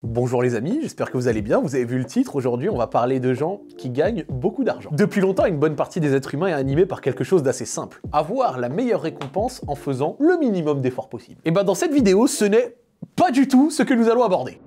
Bonjour les amis, j'espère que vous allez bien. Vous avez vu le titre, aujourd'hui on va parler de gens qui gagnent beaucoup d'argent. Depuis longtemps, une bonne partie des êtres humains est animée par quelque chose d'assez simple. Avoir la meilleure récompense en faisant le minimum d'efforts possible. Et ben dans cette vidéo, ce n'est pas du tout ce que nous allons aborder.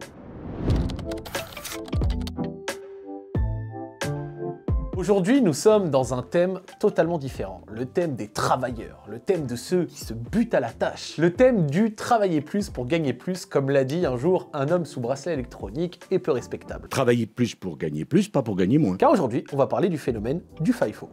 Aujourd'hui, nous sommes dans un thème totalement différent. Le thème des travailleurs, le thème de ceux qui se butent à la tâche, le thème du travailler plus pour gagner plus, comme l'a dit un jour un homme sous bracelet électronique et peu respectable. Travailler plus pour gagner plus, pas pour gagner moins. Car aujourd'hui, on va parler du phénomène du FIFO.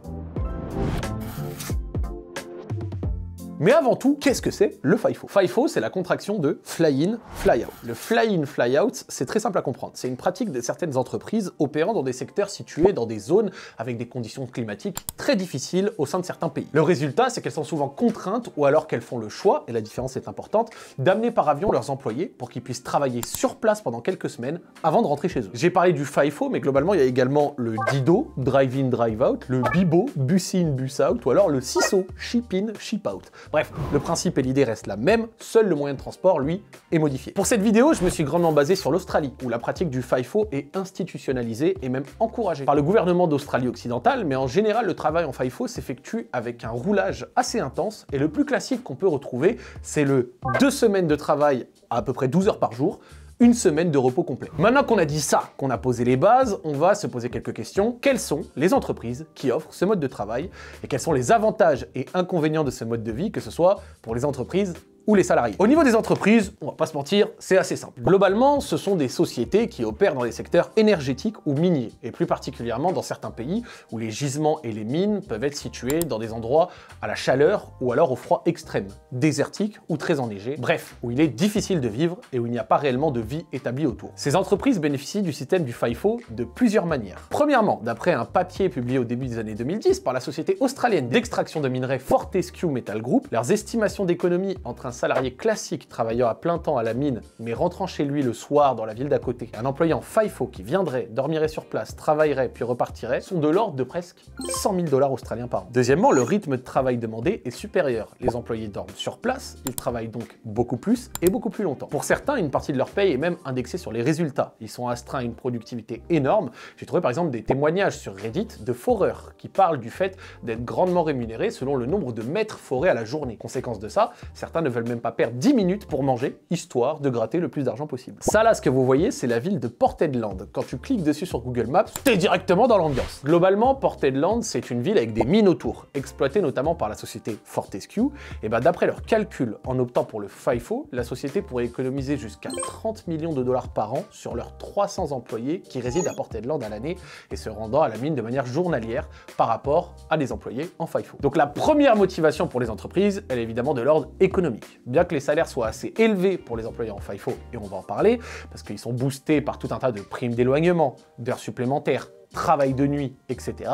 Mais avant tout, qu'est-ce que c'est le FIFO? FIFO, c'est la contraction de Fly-in, Fly-out. Le Fly-in, Fly-out, c'est très simple à comprendre. C'est une pratique de certaines entreprises opérant dans des secteurs situés dans des zones avec des conditions climatiques très difficiles au sein de certains pays. Le résultat, c'est qu'elles sont souvent contraintes ou alors qu'elles font le choix, et la différence est importante, d'amener par avion leurs employés pour qu'ils puissent travailler sur place pendant quelques semaines avant de rentrer chez eux. J'ai parlé du FIFO, mais globalement, il y a également le DIDO, Drive-in, Drive-out, le BIBO, Bus-in, Bus-out, ou alors le CISO, Ship-in, Ship-out. Bref, le principe et l'idée restent la même, seul le moyen de transport, lui, est modifié. Pour cette vidéo, je me suis grandement basé sur l'Australie, où la pratique du FIFO est institutionnalisée et même encouragée par le gouvernement d'Australie occidentale, mais en général, le travail en FIFO s'effectue avec un roulage assez intense, et le plus classique qu'on peut retrouver, c'est le 2 semaines de travail à peu près 12 heures par jour, une semaine de repos complet. Maintenant qu'on a dit ça, qu'on a posé les bases, on va se poser quelques questions. Quelles sont les entreprises qui offrent ce mode de travail et quels sont les avantages et inconvénients de ce mode de vie, que ce soit pour les entreprises ou les salariés? Au niveau des entreprises, on va pas se mentir, c'est assez simple. Globalement, ce sont des sociétés qui opèrent dans les secteurs énergétiques ou miniers, et plus particulièrement dans certains pays où les gisements et les mines peuvent être situés dans des endroits à la chaleur ou alors au froid extrême, désertiques ou très enneigés, bref, où il est difficile de vivre et où il n'y a pas réellement de vie établie autour. Ces entreprises bénéficient du système du FIFO de plusieurs manières. Premièrement, d'après un papier publié au début des années 2010 par la société australienne d'extraction de minerais Fortescue Metal Group, leurs estimations d'économie entre un salarié classique travaillant à plein temps à la mine mais rentrant chez lui le soir dans la ville d'à côté, un employé en FIFO qui viendrait, dormirait sur place, travaillerait puis repartirait, sont de l'ordre de presque 100 000 $ australiens par an. Deuxièmement, le rythme de travail demandé est supérieur. Les employés dorment sur place, ils travaillent donc beaucoup plus et beaucoup plus longtemps. Pour certains, une partie de leur paye est même indexée sur les résultats. Ils sont astreints à une productivité énorme. J'ai trouvé par exemple des témoignages sur Reddit de foreurs qui parlent du fait d'être grandement rémunérés selon le nombre de mètres forés à la journée. Conséquence de ça, certains ne veulent même pas perdre 10 minutes pour manger, histoire de gratter le plus d'argent possible. Ça là, ce que vous voyez, c'est la ville de Port Hedland. Quand tu cliques dessus sur Google Maps, t'es directement dans l'ambiance. Globalement, Port Hedland, c'est une ville avec des mines autour, exploitées notamment par la société Fortescue. Et ben d'après leurs calculs, en optant pour le FIFO, la société pourrait économiser jusqu'à 30 millions de dollars par an sur leurs 300 employés qui résident à Port Hedland à l'année et se rendant à la mine de manière journalière par rapport à des employés en FIFO. Donc la première motivation pour les entreprises, elle est évidemment de l'ordre économique. Bien que les salaires soient assez élevés pour les employés en FIFO, et on va en parler, parce qu'ils sont boostés par tout un tas de primes d'éloignement, d'heures supplémentaires, travail de nuit, etc.,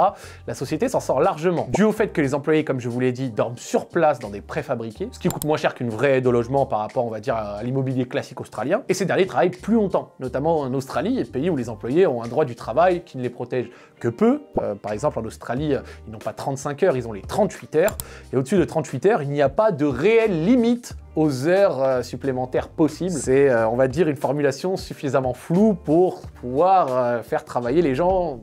la société s'en sort largement. Dû au fait que les employés, comme je vous l'ai dit, dorment sur place dans des préfabriqués, ce qui coûte moins cher qu'une vraie aide au logement par rapport, on va dire, à l'immobilier classique australien, et ces derniers travaillent plus longtemps, notamment en Australie, pays où les employés ont un droit du travail qui ne les protège que peu. Par exemple, en Australie, ils n'ont pas 35 heures, ils ont les 38 heures, et au-dessus de 38 heures, il n'y a pas de réelle limite aux heures supplémentaires possibles. C'est, on va dire, une formulation suffisamment floue pour pouvoir faire travailler les gens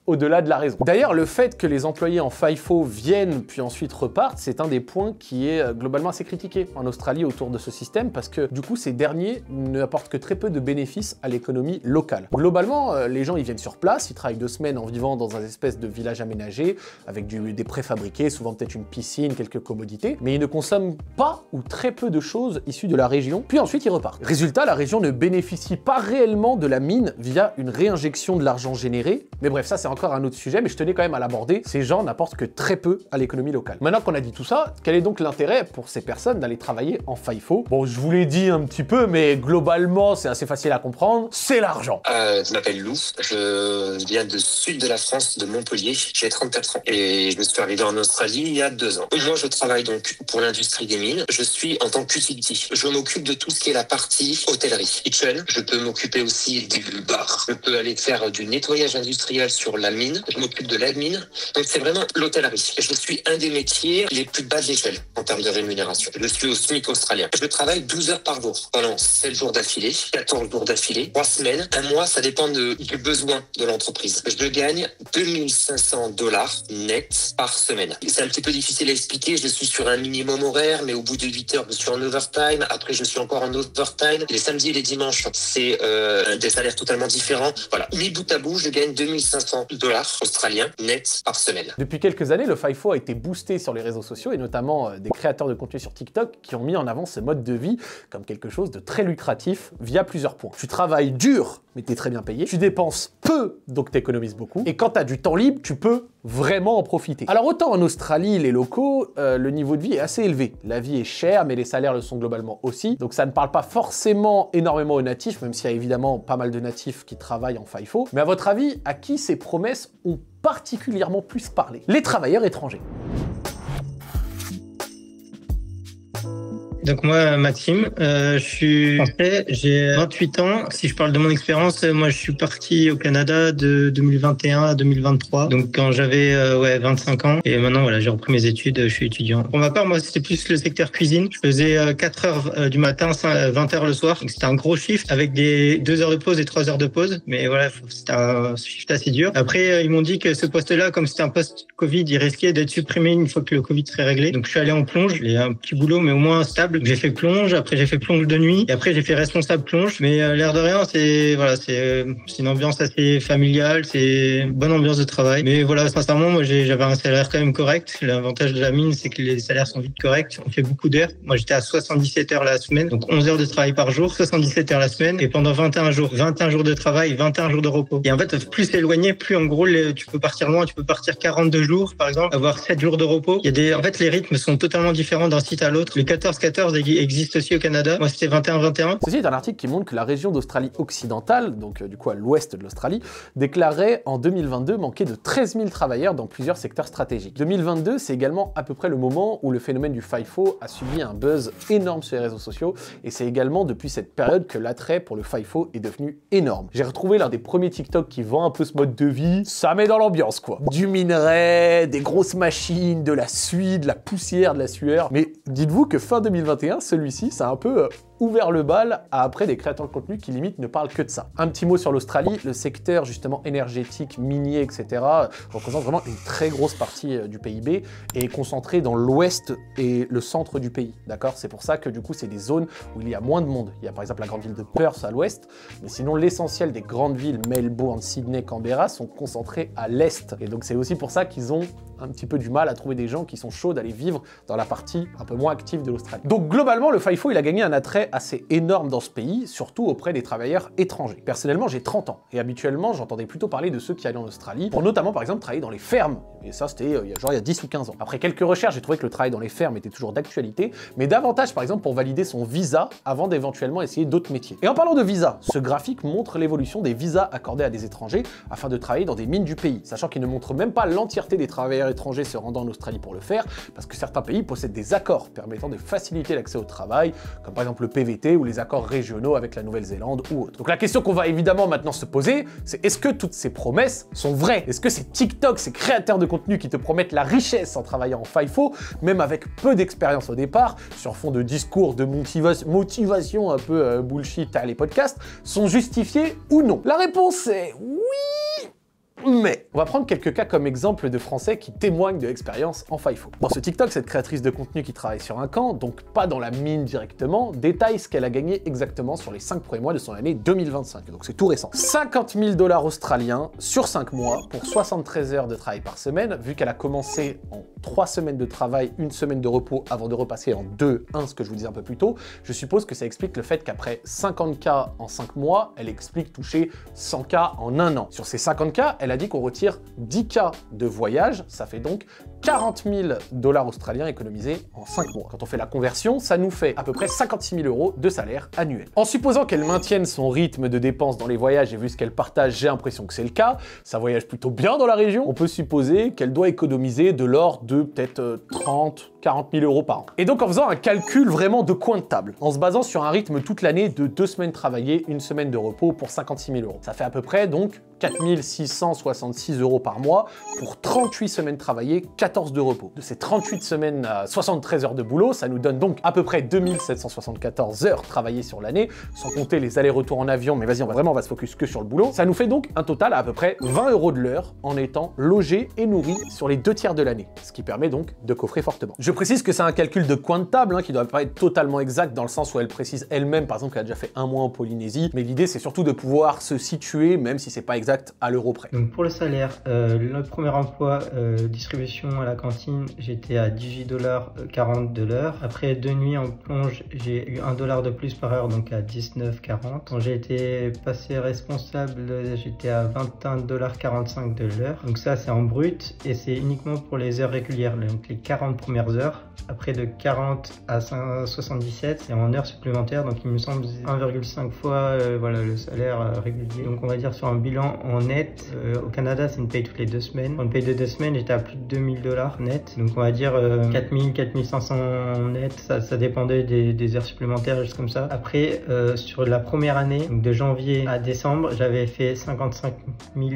au-delà de la raison. D'ailleurs, le fait que les employés en FIFO viennent puis ensuite repartent, c'est un des points qui est globalement assez critiqué en Australie autour de ce système parce que du coup, ces derniers n'apportent que très peu de bénéfices à l'économie locale. Globalement, les gens ils viennent sur place, ils travaillent 2 semaines en vivant dans un espèce de village aménagé avec des préfabriqués, souvent peut-être une piscine, quelques commodités, mais ils ne consomment pas ou très peu de choses issues de la région, puis ensuite ils repartent. Résultat, la région ne bénéficie pas réellement de la mine via une réinjection de l'argent généré, mais bref, ça c'est encore un autre sujet, mais je tenais quand même à l'aborder. Ces gens n'apportent que très peu à l'économie locale. Maintenant qu'on a dit tout ça, quel est donc l'intérêt pour ces personnes d'aller travailler en FIFO? Bon, je vous l'ai dit un petit peu, mais globalement, c'est assez facile à comprendre. C'est l'argent. Je m'appelle Lou, je viens du sud de la France, de Montpellier. J'ai 34 ans et je me suis arrivé en Australie il y a 2 ans. Moi, je travaille donc pour l'industrie des mines. Je suis en tant qu'utility. Je m'occupe de tout ce qui est la partie hôtellerie, kitchen. Je peux m'occuper aussi du bar. Je peux aller faire du nettoyage industriel sur la mine. Je m'occupe de l'admin. Donc, c'est vraiment l'hôtellerie. Je suis un des métiers les plus bas de l'échelle en termes de rémunération. Je suis au SMIC australien. Je travaille 12 heures par jour pendant 7 jours d'affilée, 14 jours d'affilée, 3 semaines, un mois, ça dépend du besoin de l'entreprise. Je gagne $2500 net par semaine. C'est un petit peu difficile à expliquer. Je suis sur un minimum horaire, mais au bout de 8 heures, je suis en overtime. Après, je suis encore en overtime. Les samedis et les dimanches, c'est des salaires totalement différents. Voilà. Mis bout à bout, je gagne $2500 australiens net par semaine. Depuis quelques années, le FIFO a été boosté sur les réseaux sociaux et notamment des créateurs de contenu sur TikTok qui ont mis en avant ce mode de vie comme quelque chose de très lucratif via plusieurs points. Tu travailles dur, mais t'es très bien payé. Tu dépenses peu, donc t'économises beaucoup. Et quand t'as du temps libre, tu peux vraiment en profiter. Alors autant en Australie, les locaux, le niveau de vie est assez élevé. La vie est chère, mais les salaires le sont globalement aussi. Donc ça ne parle pas forcément énormément aux natifs, même s'il y a évidemment pas mal de natifs qui travaillent en FIFO. Mais à votre avis, à qui ces promesses ont particulièrement plus parlé? Les travailleurs étrangers. Donc moi, Maxime, je suis français, j'ai 28 ans. Si je parle de mon expérience, moi je suis parti au Canada de 2021 à 2023. Donc quand j'avais 25 ans. Et maintenant, voilà, j'ai repris mes études, je suis étudiant. Pour ma part, moi, c'était plus le secteur cuisine. Je faisais 4 heures du matin, 20 heures le soir. Donc c'était un gros shift avec des 2 heures de pause et 3 heures de pause. Mais voilà, c'était un shift assez dur. Après, ils m'ont dit que ce poste-là, comme c'était un poste Covid, il risquait d'être supprimé une fois que le Covid serait réglé. Donc je suis allé en plonge. J'ai un petit boulot, mais au moins stable. J'ai fait plonge, après j'ai fait plonge de nuit, et après j'ai fait responsable plonge. Mais l'air de rien, c'est une ambiance assez familiale, c'est une bonne ambiance de travail. Mais voilà, sincèrement, moi j'avais un salaire quand même correct. L'avantage de la mine, c'est que les salaires sont vite corrects. On fait beaucoup d'heures. Moi j'étais à 77 heures la semaine, donc 11 heures de travail par jour, 77 heures la semaine, et pendant 21 jours de travail, 21 jours de repos. Et en fait, plus c'est éloigné, plus en gros tu peux partir loin. Tu peux partir 42 jours, par exemple, avoir 7 jours de repos. En fait, les rythmes sont totalement différents d'un site à l'autre. Les 14-14 existe aussi au Canada. Moi, c'était 21-21. Ceci est un article qui montre que la région d'Australie occidentale, donc du coup à l'ouest de l'Australie, déclarait en 2022 manquer de 13 000 travailleurs dans plusieurs secteurs stratégiques. 2022, c'est également à peu près le moment où le phénomène du FIFO a subi un buzz énorme sur les réseaux sociaux, et c'est également depuis cette période que l'attrait pour le FIFO est devenu énorme. J'ai retrouvé l'un des premiers TikTok qui vend un peu ce mode de vie, ça met dans l'ambiance quoi. Du minerai, des grosses machines, de la suie, de la poussière, de la sueur, mais dites-vous que fin 2021, celui-ci, ça a un peu ouvert le bal à après des créateurs de contenu qui limite ne parlent que de ça. Un petit mot sur l'Australie, le secteur justement énergétique, minier, etc. représente vraiment une très grosse partie du PIB et est concentré dans l'ouest et le centre du pays, d'accord? C'est pour ça que du coup c'est des zones où il y a moins de monde. Il y a par exemple la grande ville de Perth à l'ouest, mais sinon l'essentiel des grandes villes, Melbourne, Sydney, Canberra, sont concentrées à l'est. Et donc c'est aussi pour ça qu'ils ont un petit peu du mal à trouver des gens qui sont chauds d'aller vivre dans la partie un peu moins active de l'Australie. Donc globalement, le FIFO, il a gagné un attrait assez énorme dans ce pays, surtout auprès des travailleurs étrangers. Personnellement, j'ai 30 ans, et habituellement, j'entendais plutôt parler de ceux qui allaient en Australie, pour notamment, par exemple, travailler dans les fermes. Et ça, c'était il y a 10 ou 15 ans. Après quelques recherches, j'ai trouvé que le travail dans les fermes était toujours d'actualité, mais davantage, par exemple, pour valider son visa avant d'éventuellement essayer d'autres métiers. Et en parlant de visa, ce graphique montre l'évolution des visas accordés à des étrangers afin de travailler dans des mines du pays, sachant qu'il ne montre même pas l'entièreté des travailleurs étrangers se rendant en Australie pour le faire, parce que certains pays possèdent des accords permettant de faciliter l'accès au travail, comme par exemple le PVT ou les accords régionaux avec la Nouvelle-Zélande ou autre. Donc la question qu'on va évidemment maintenant se poser, c'est est-ce que toutes ces promesses sont vraies? Est-ce que ces TikTok, ces créateurs de contenu qui te promettent la richesse en travaillant en FIFO, même avec peu d'expérience au départ, sur fond de discours de motivation un peu bullshit à les podcasts, sont justifiés ou non? La réponse est oui! Mais on va prendre quelques cas comme exemple de Français qui témoignent de l'expérience en FIFO. Dans ce TikTok, cette créatrice de contenu qui travaille sur un camp, donc pas dans la mine directement, détaille ce qu'elle a gagné exactement sur les 5 premiers mois de son année 2025. Donc c'est tout récent. 50 000 $ australiens sur 5 mois pour 73 heures de travail par semaine, vu qu'elle a commencé en 3 semaines de travail, 1 semaine de repos avant de repasser en 2-1, ce que je vous disais un peu plus tôt. Je suppose que ça explique le fait qu'après 50K en 5 mois, elle explique toucher 100K en 1 an. Sur ces 50K, elle a dit qu'on retire 10K de voyage, ça fait donc 40 000 $ australiens économisés en 5 mois. Quand on fait la conversion, ça nous fait à peu près 56 000 € de salaire annuel. En supposant qu'elle maintienne son rythme de dépenses dans les voyages, et vu ce qu'elle partage, j'ai l'impression que c'est le cas, ça voyage plutôt bien dans la région, on peut supposer qu'elle doit économiser de l'ordre de peut-être 30 40 000 euros par an. Et donc en faisant un calcul vraiment de coin de table, en se basant sur un rythme toute l'année de 2 semaines travaillées, 1 semaine de repos pour 56 000 euros. Ça fait à peu près donc 4 666 euros par mois pour 38 semaines travaillées, 14 de repos. De ces 38 semaines à 73 heures de boulot, ça nous donne donc à peu près 2774 heures travaillées sur l'année, sans compter les allers-retours en avion, mais vas-y, on va se focus que sur le boulot. Ça nous fait donc un total à peu près 20 euros de l'heure en étant logé et nourri sur les 2 tiers de l'année, ce qui permet donc de coffrer fortement. Je précise que c'est un calcul de coin de table, qui doit pas être totalement exact dans le sens où elle précise elle-même, par exemple, qu'elle a déjà fait un mois en Polynésie, mais l'idée c'est surtout de pouvoir se situer, même si c'est pas exact, à l'euro près. Donc pour le salaire, le premier emploi, distribution à la cantine, j'étais à 18,40 $ de l'heure. Après 2 nuits en plonge, j'ai eu $1 de plus par heure, donc à 19,40 $. Quand j'ai été passé responsable, j'étais à 21,45 $ de l'heure. Donc ça c'est en brut et c'est uniquement pour les heures régulières, donc les 40 premières heures. Après de 40 à 77, c'est en heures supplémentaires, donc il me semble 1,5 fois voilà, le salaire régulier. Donc on va dire sur un bilan en net, au Canada c'est une paye toutes les 2 semaines. Pour une paye de 2 semaines, j'étais à plus de 2000 $ net. Donc on va dire 4000, 4500 net, ça dépendait des heures supplémentaires, juste comme ça. Après, sur la première année, donc de janvier à décembre, j'avais fait 55 000,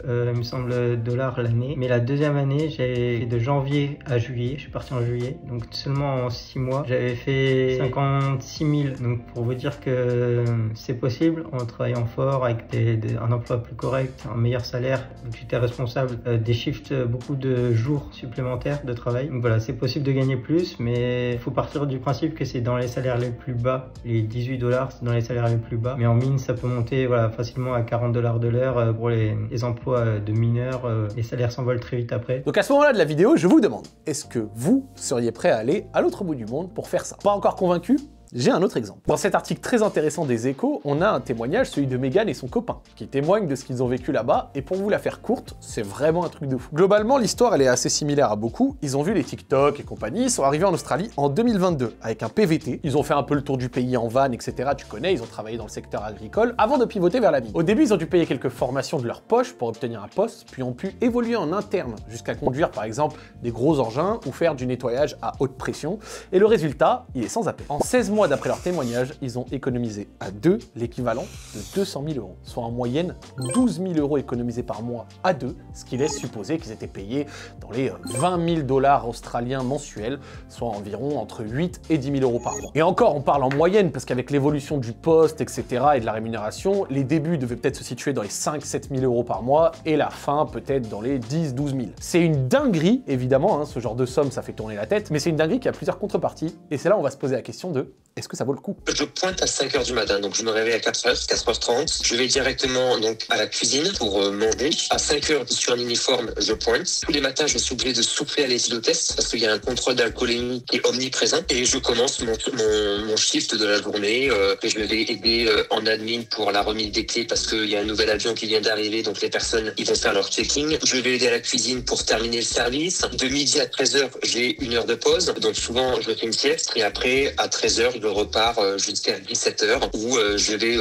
il me semble, dollars l'année. Mais la deuxième année, j'ai fait de janvier à juillet, je suis parti en juillet. Donc seulement en 6 mois, j'avais fait 56 000. Donc pour vous dire que c'est possible en travaillant fort, avec un emploi plus correct, un meilleur salaire, donc j'étais responsable des shifts, beaucoup de jours supplémentaires de travail. Donc voilà, c'est possible de gagner plus, mais il faut partir du principe que c'est dans les salaires les plus bas. Les 18 $, c'est dans les salaires les plus bas. Mais en mine, ça peut monter voilà, facilement à 40 $ de l'heure pour les emplois de mineurs. Les salaires s'envolent très vite après. Donc à ce moment-là de la vidéo, je vous demande, est-ce que vous seriez prêt à aller à l'autre bout du monde pour faire ça? Pas encore convaincu? J'ai un autre exemple. Dans cet article très intéressant des Échos, on a un témoignage, celui de Megan et son copain, qui témoignent de ce qu'ils ont vécu là-bas, et pour vous la faire courte, c'est vraiment un truc de fou. Globalement, l'histoire, elle est assez similaire à beaucoup. Ils ont vu les TikTok et compagnie, ils sont arrivés en Australie en 2022, avec un PVT. Ils ont fait un peu le tour du pays en van, etc. Tu connais, ils ont travaillé dans le secteur agricole, avant de pivoter vers la mine. Au début, ils ont dû payer quelques formations de leur poche pour obtenir un poste, puis ont pu évoluer en interne, jusqu'à conduire, par exemple, des gros engins, ou faire du nettoyage à haute pression. Et le résultat, il est sans appel. En 16 mois d'après leur témoignage, ils ont économisé à 2 l'équivalent de 200 000 euros, soit en moyenne 12 000 euros économisés par mois à 2, ce qui laisse supposer qu'ils étaient payés dans les 20 000 $ australiens mensuels, soit environ entre 8 et 10 000 euros par mois. Et encore, on parle en moyenne, parce qu'avec l'évolution du poste, etc., et de la rémunération, les débuts devaient peut-être se situer dans les 5-7 000 euros par mois, et la fin peut-être dans les 10-12 000. C'est une dinguerie, évidemment, ce genre de somme, ça fait tourner la tête, mais c'est une dinguerie qui a plusieurs contreparties, et c'est là où on va se poser la question de est-ce que ça vaut le coup? Je pointe à 5 h du matin, donc je me réveille à 4h30. Je vais directement donc à la cuisine pour manger. À 5 h, je suis en uniforme, je pointe. Tous les matins, je suis obligé de souffler à l'éthylotest parce qu'il y a un contrôle d'alcoolémie qui est omniprésent. Et je commence mon shift de la journée. Et je vais aider en admin pour la remise des clés parce qu'il y a un nouvel avion qui vient d'arriver, donc les personnes ils vont faire leur checking. Je vais aider à la cuisine pour terminer le service. De midi à 13 h, j'ai 1 heure de pause. Donc souvent, je fais une sieste. Et après, à 13 h, je repars jusqu'à 17 h où je vais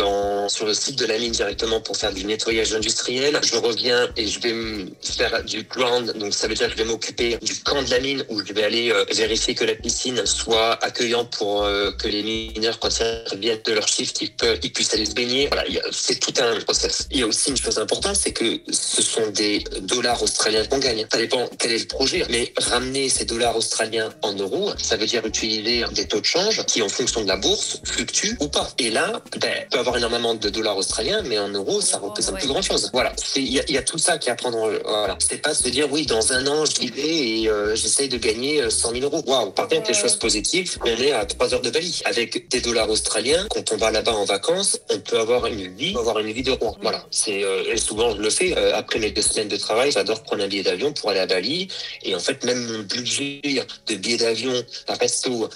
sur le site de la mine directement pour faire du nettoyage industriel. Je reviens et je vais faire du ground, donc ça veut dire que je vais m'occuper du camp de la mine où je vais aller vérifier que la piscine soit accueillante pour que les mineurs, quand ils reviennent de leur shift, ils puissent aller se baigner. Voilà, c'est tout un process. Il y a aussi une chose importante, c'est que ce sont des dollars australiens qu'on gagne. Ça dépend quel est le projet, mais ramener ces dollars australiens en euros, ça veut dire utiliser des taux de change qui, en fonction de la bourse, fluctuent ou pas. Et là, on peut avoir énormément de dollars australiens, mais en euros, ça représente plus grand-chose. Voilà, il y a tout ça qui est à prendre. Voilà, c'est pas se dire oui, dans un an, j'y vais et j'essaye de gagner 100 000 euros. Waouh. Par contre, les choses positives, on est à 3 heures de Bali avec des dollars australiens. Quand on va là-bas en vacances, on peut avoir une vie de roi. Voilà, et souvent je le fais. Après mes 2 semaines de travail, j'adore prendre un billet d'avion pour aller à Bali. Et en fait, même mon budget de billets d'avion, resto,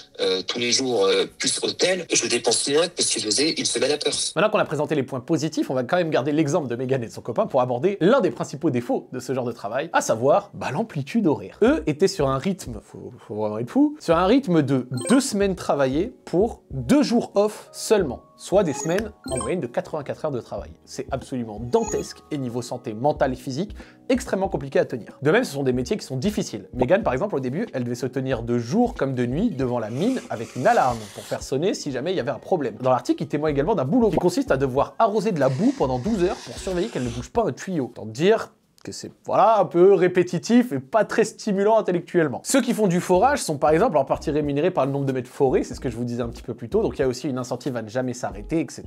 tous les jours, plus hôtel, je dépense moins que si je faisais une semaine à Perth. Maintenant qu'on a présenté les points positifs, on va quand même garder l'exemple de Megan et de son copain pour aborder l'un des principaux défauts de ce genre de travail, à savoir l'amplitude horaire. Eux étaient sur un rythme, faut vraiment être fou, sur un rythme de 2 semaines travaillées pour 2 jours off seulement. soit des semaines en moyenne de 84 heures de travail. C'est absolument dantesque et niveau santé mentale et physique, extrêmement compliqué à tenir. De même, ce sont des métiers qui sont difficiles. Megan, par exemple, au début, elle devait se tenir de jour comme de nuit devant la mine avec une alarme pour faire sonner si jamais il y avait un problème. Dans l'article, il témoigne également d'un boulot qui consiste à devoir arroser de la boue pendant 12 heures pour surveiller qu'elle ne bouge pas un tuyau. Tant dire que c'est voilà, un peu répétitif et pas très stimulant intellectuellement. Ceux qui font du forage sont par exemple en partie rémunérés par le nombre de mètres forés, c'est ce que je vous disais un petit peu plus tôt, donc il y a aussi une incentive à ne jamais s'arrêter, etc.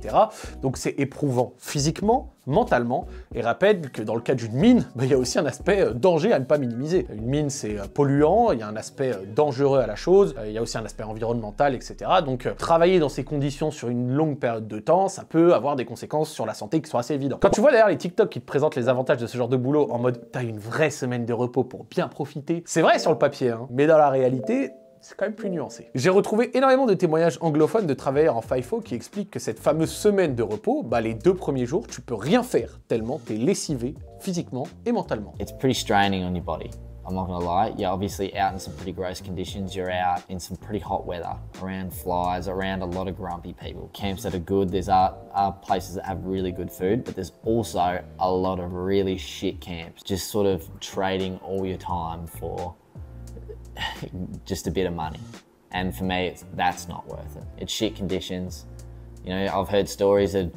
Donc c'est éprouvant physiquement, mentalement, et rappelle que dans le cas d'une mine, il y a aussi un aspect danger à ne pas minimiser. Une mine c'est polluant, il y a un aspect dangereux à la chose, il y a aussi un aspect environnemental, etc. Donc travailler dans ces conditions sur une longue période de temps, ça peut avoir des conséquences sur la santé qui sont assez évidentes. Quand tu vois d'ailleurs les TikTok qui te présentent les avantages de ce genre de boulot en mode t'as une vraie semaine de repos pour bien profiter, c'est vrai sur le papier, hein, mais dans la réalité, c'est quand même plus nuancé. J'ai retrouvé énormément de témoignages anglophones de travailleurs en FIFO qui expliquent que cette fameuse semaine de repos, les 2 premiers jours, tu peux rien faire tellement t'es lessivé physiquement et mentalement. It's pretty straining on your body. I'm not gonna lie, you're obviously out in some pretty gross conditions, you're out in some pretty hot weather, around flies, around a lot of grumpy people. Camps that are good, there's are places that have really good food, but there's also a lot of really shit camps, just sort of trading all your time for just a bit of money. And for me, that's not worth it. It's shit conditions. You know, I've heard stories of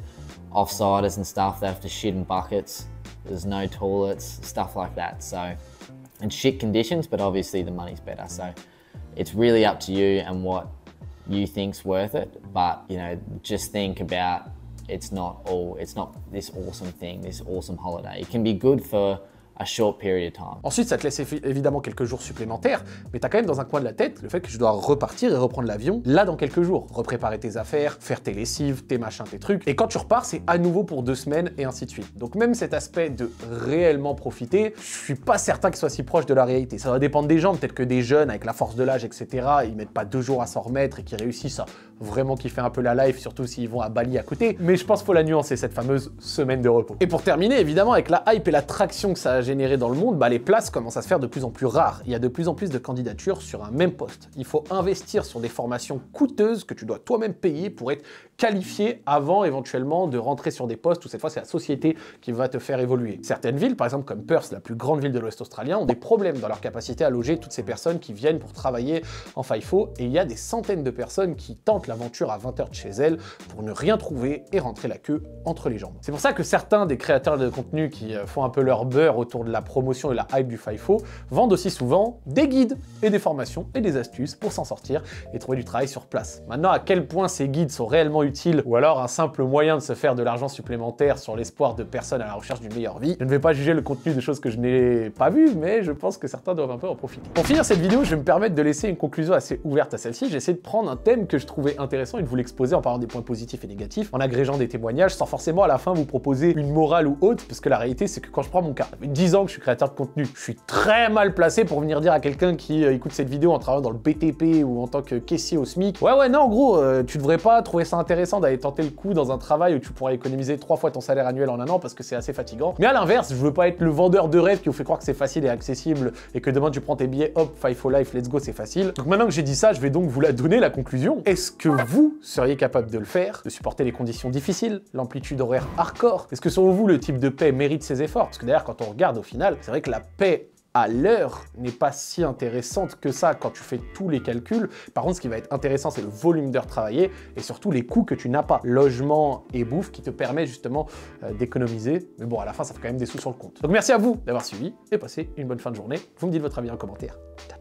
offsiders and stuff, they have to shit in buckets, there's no toilets, stuff like that. So, and shit conditions, but obviously the money's better. So it's really up to you and what you think's worth it. But, you know, just think about it's not this awesome thing, this awesome holiday. It can be good for a short period of time. Ensuite, ça te laisse évidemment quelques jours supplémentaires, mais t'as quand même dans un coin de la tête le fait que je dois repartir et reprendre l'avion là dans quelques jours, repréparer tes affaires, faire tes lessives, tes machins, tes trucs, et quand tu repars, c'est à nouveau pour 2 semaines et ainsi de suite. Donc même cet aspect de réellement profiter, je suis pas certain qu'il soit si proche de la réalité. Ça va dépendre des gens, peut-être que des jeunes avec la force de l'âge, etc., ils mettent pas 2 jours à s'en remettre et qu'ils réussissent à vraiment kiffer un peu la life, surtout s'ils vont à Bali à côté, mais je pense qu'il faut la nuancer, cette fameuse semaine de repos. Et pour terminer, évidemment, avec la hype et l'attraction que ça a généré dans le monde, les places commencent à se faire de plus en plus rares. Il y a de plus en plus de candidatures sur un même poste. Il faut investir sur des formations coûteuses que tu dois toi-même payer pour être qualifié avant éventuellement de rentrer sur des postes où cette fois c'est la société qui va te faire évoluer. Certaines villes, par exemple comme Perth, la plus grande ville de l'Ouest australien, ont des problèmes dans leur capacité à loger toutes ces personnes qui viennent pour travailler en FIFO, et il y a des centaines de personnes qui tentent l'aventure à 20 h de chez elles pour ne rien trouver et rentrer la queue entre les jambes. C'est pour ça que certains des créateurs de contenu qui font un peu leur beurre autour de la promotion et la hype du FIFO vendent aussi souvent des guides et des formations et des astuces pour s'en sortir et trouver du travail sur place. Maintenant, à quel point ces guides sont réellement utiles ou alors un simple moyen de se faire de l'argent supplémentaire sur l'espoir de personnes à la recherche d'une meilleure vie, je ne vais pas juger le contenu de choses que je n'ai pas vues, mais je pense que certains doivent un peu en profiter. Pour finir cette vidéo, je vais me permettre de laisser une conclusion assez ouverte à celle-ci. J'ai essayé de prendre un thème que je trouvais intéressant et de vous l'exposer en parlant des points positifs et négatifs, en agrégeant des témoignages sans forcément à la fin vous proposer une morale ou autre, parce que la réalité c'est que quand je prends mon cas, ça fait 10 ans que je suis créateur de contenu, je suis très mal placé pour venir dire à quelqu'un qui écoute cette vidéo en travaillant dans le BTP ou en tant que caissier au SMIC, ouais non en gros tu devrais pas trouver ça intéressant d'aller tenter le coup dans un travail où tu pourrais économiser 3 fois ton salaire annuel en un an parce que c'est assez fatigant. Mais à l'inverse, je veux pas être le vendeur de rêve qui vous fait croire que c'est facile et accessible et que demain tu prends tes billets, hop, FIFO Life, let's go, c'est facile. Donc maintenant que j'ai dit ça, je vais donc vous la donner, la conclusion. Est-ce que vous seriez capable de le faire, de supporter les conditions difficiles, l'amplitude horaire hardcore? Est-ce que selon vous le type de paie mérite ses efforts? Parce que d'ailleurs quand on regarde au final, c'est vrai que la paie à l'heure n'est pas si intéressante que ça quand tu fais tous les calculs. Par contre, ce qui va être intéressant, c'est le volume d'heures travaillées et surtout les coûts que tu n'as pas. Logement et bouffe qui te permet justement d'économiser. Mais bon, à la fin, ça fait quand même des sous sur le compte. Donc merci à vous d'avoir suivi et passez une bonne fin de journée. Vous me dites votre avis en commentaire. Ciao.